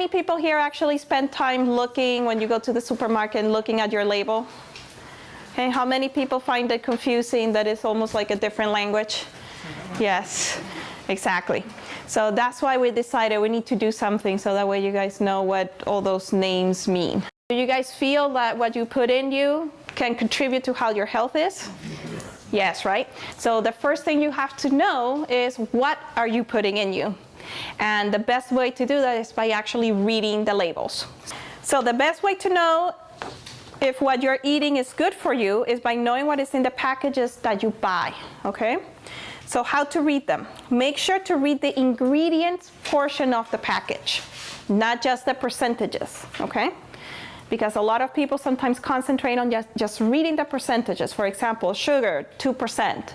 many people here actually spend time looking when you go to the supermarket and looking at your label? Okay, how many people find it confusing that it's almost like a different language? Yes, exactly. So that's why we decided we need to do something so that way you guys know what all those names mean. Do you guys feel that what you put in you can contribute to how your health is? Yes, right? So the first thing you have to know is what are you putting in you? And the best way to do that is by actually reading the labels. So the best way to know if what you're eating is good for you is by knowing what is in the packages that you buy, okay? So how to read them? Make sure to read the ingredients portion of the package, not just the percentages, okay? Because a lot of people sometimes concentrate on just reading the percentages. For example, sugar, 2%.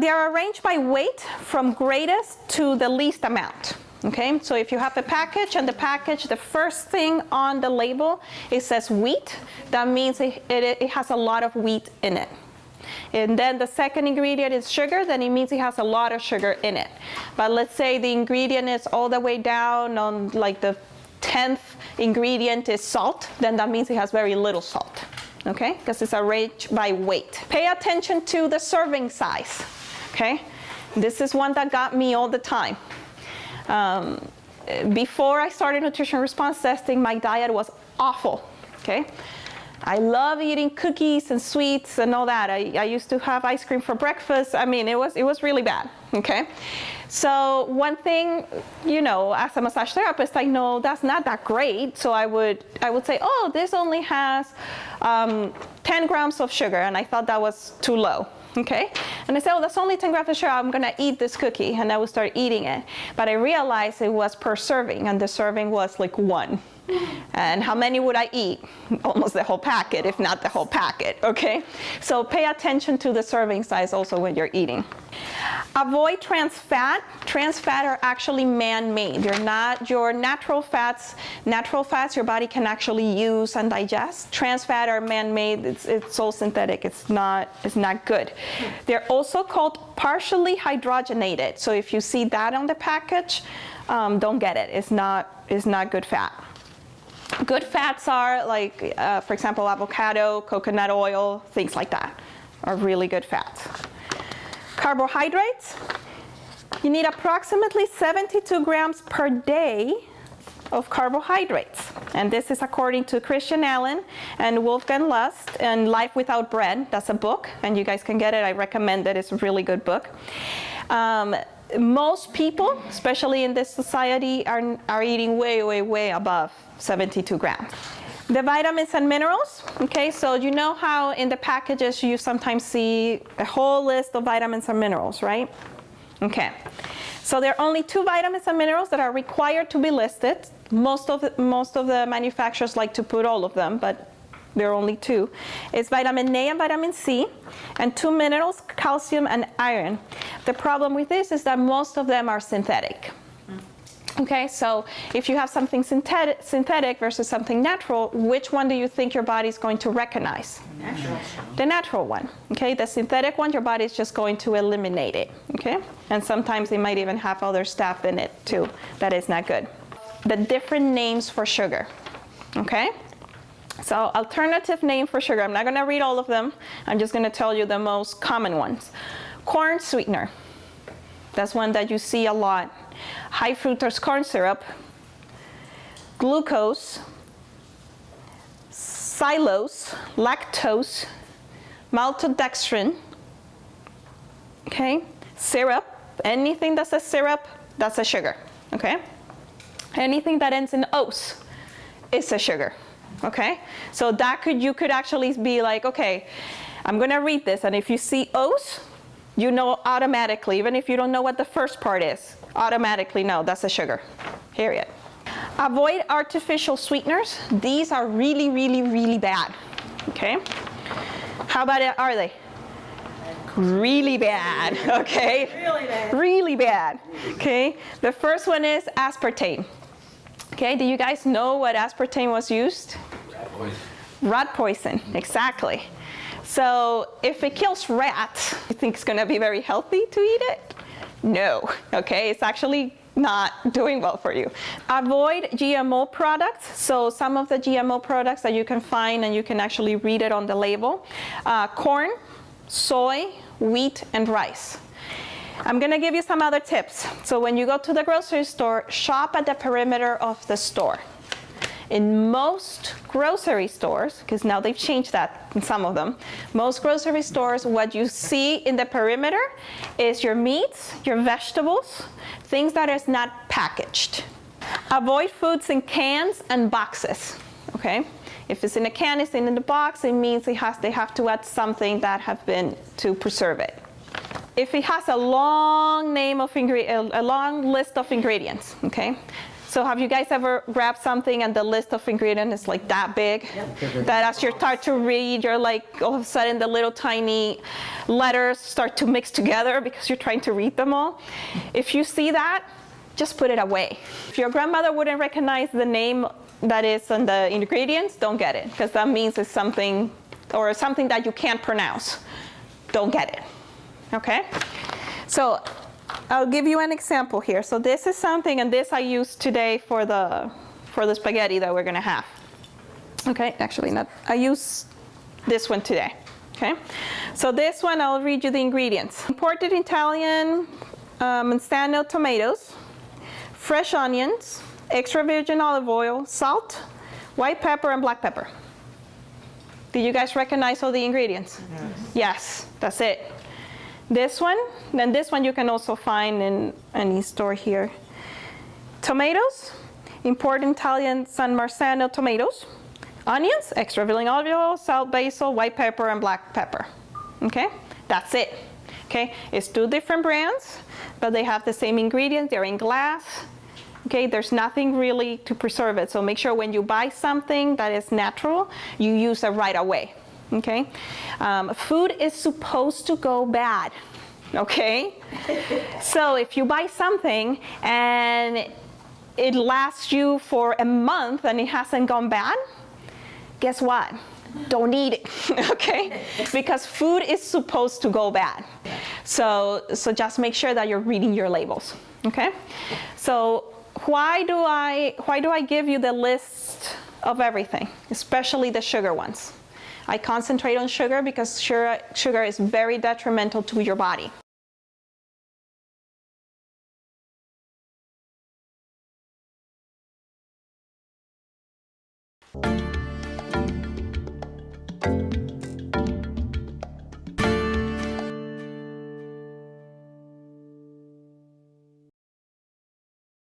They are arranged by weight from greatest to the least amount. Okay, so if you have a package and the package, the first thing on the label, it says wheat, that means it has a lot of wheat in it. And then the second ingredient is sugar, then it means it has a lot of sugar in it. But let's say the ingredient is all the way down on like the 10th ingredient is salt, then that means it has very little salt. Okay, because it's arranged by weight. Pay attention to the serving size. Okay, this is one that got me all the time. Before I started nutrition response testing, my diet was awful. Okay, I love eating cookies and sweets and all that. I used to have ice cream for breakfast. I mean, it was really bad. Okay, so one thing, you know, as a massage therapist, I know that's not that great. So I would say, oh, this only has 10 grams of sugar, and I thought that was too low. Okay, and I said, oh, that's only 10 grams of sugar, I'm gonna eat this cookie, and I would start eating it. But I realized it was per serving, and the serving was like 1. And how many would I eat? Almost the whole packet, if not the whole packet, okay? So pay attention to the serving size also when you're eating. Avoid trans fat. Trans fat are actually man-made. They're not your natural fats. Natural fats your body can actually use and digest. Trans fat are man-made. It's all synthetic. It's not good. They're also called partially hydrogenated. So if you see that on the package, don't get it. It's not good fat. Good fats are like, for example, avocado, coconut oil, things like that are really good fats. Carbohydrates, you need approximately 72 grams per day of carbohydrates. And this is according to Christian Allen and Wolfgang Lust and Life Without Bread. That's a book, and you guys can get it. I recommend it. It's a really good book. Most people, especially in this society, are eating way above 72 grams. The vitamins and minerals, okay, so you know how in the packages you sometimes see a whole list of vitamins and minerals, right? Okay, so there are only 2 vitamins and minerals that are required to be listed. Most of the manufacturers like to put all of them, but there are only 2. It's vitamin A and vitamin C, and 2 minerals, calcium and iron. The problem with this is that most of them are synthetic. Okay, so if you have something synthetic versus something natural, which one do you think your body is going to recognize? Natural. The natural one. Okay, the synthetic one, your body is just going to eliminate it. Okay, and sometimes they might even have other stuff in it too that is not good. The different names for sugar. Okay, so alternative name for sugar. I'm not going to read all of them. I'm just going to tell you the most common ones. Corn sweetener. That's one that you see a lot. High fructose corn syrup, glucose, xylose, lactose, maltodextrin, okay, syrup, anything that's a syrup, that's a sugar, okay? Anything that ends in ose is a sugar, okay? So that you could actually be like, okay, I'm gonna read this, and if you see ose, you know automatically, even if you don't know what the first part is, automatically know that's a sugar, period. Avoid artificial sweeteners. These are really bad, okay? How bad are they? Really bad, okay? Really bad. Really bad, okay? The first one is aspartame. Okay, do you guys know what aspartame was used? Rat poison. Rat poison, exactly. So if it kills rats, you think it's gonna be very healthy to eat it? No, okay, it's actually not doing well for you. Avoid GMO products. So some of the GMO products that you can find, and you can actually read it on the label: corn, soy, wheat, and rice. I'm gonna give you some other tips. So when you go to the grocery store, shop at the perimeter of the store. In most grocery stores, because now they've changed that in some of them, most grocery stores, what you see in the perimeter is your meats, your vegetables, things that is not packaged. Avoid foods in cans and boxes, okay? If it's in a can, it's in the box, it means they have to add something that has been to preserve it. If it has a long name of a long list of ingredients, okay? So have you guys ever grabbed something and the list of ingredients is like that big? Yep. That as you start to read, you're like, all of a sudden the little tiny letters start to mix together because you're trying to read them all. If you see that, just put it away. If your grandmother wouldn't recognize the name that is on the ingredients, don't get it, because that means it's something, or something that you can't pronounce. Don't get it, okay? So I'll give you an example here. So this is something, and this I used today for the spaghetti that we're gonna have. Okay, actually not, I use this one today, okay? So this one, I'll read you the ingredients. Imported Italian Manzano tomatoes, fresh onions, extra virgin olive oil, salt, white pepper, and black pepper. Did you guys recognize all the ingredients? Yes, that's it. This one, then this one you can also find in any store here. Tomatoes, imported Italian San Marzano tomatoes. Onions, extra virgin olive oil, salt, basil, white pepper, and black pepper. Okay, that's it. Okay, it's two different brands, but they have the same ingredients. They're in glass. Okay, there's nothing really to preserve it. So make sure when you buy something that is natural, you use it right away. Okay, food is supposed to go bad, okay? So if you buy something and it lasts you for a month and it hasn't gone bad, guess what? Don't eat it, okay? Because food is supposed to go bad. So just make sure that you're reading your labels, okay? So why do I give you the list of everything, especially the sugar ones? I concentrate on sugar because sugar is very detrimental to your body.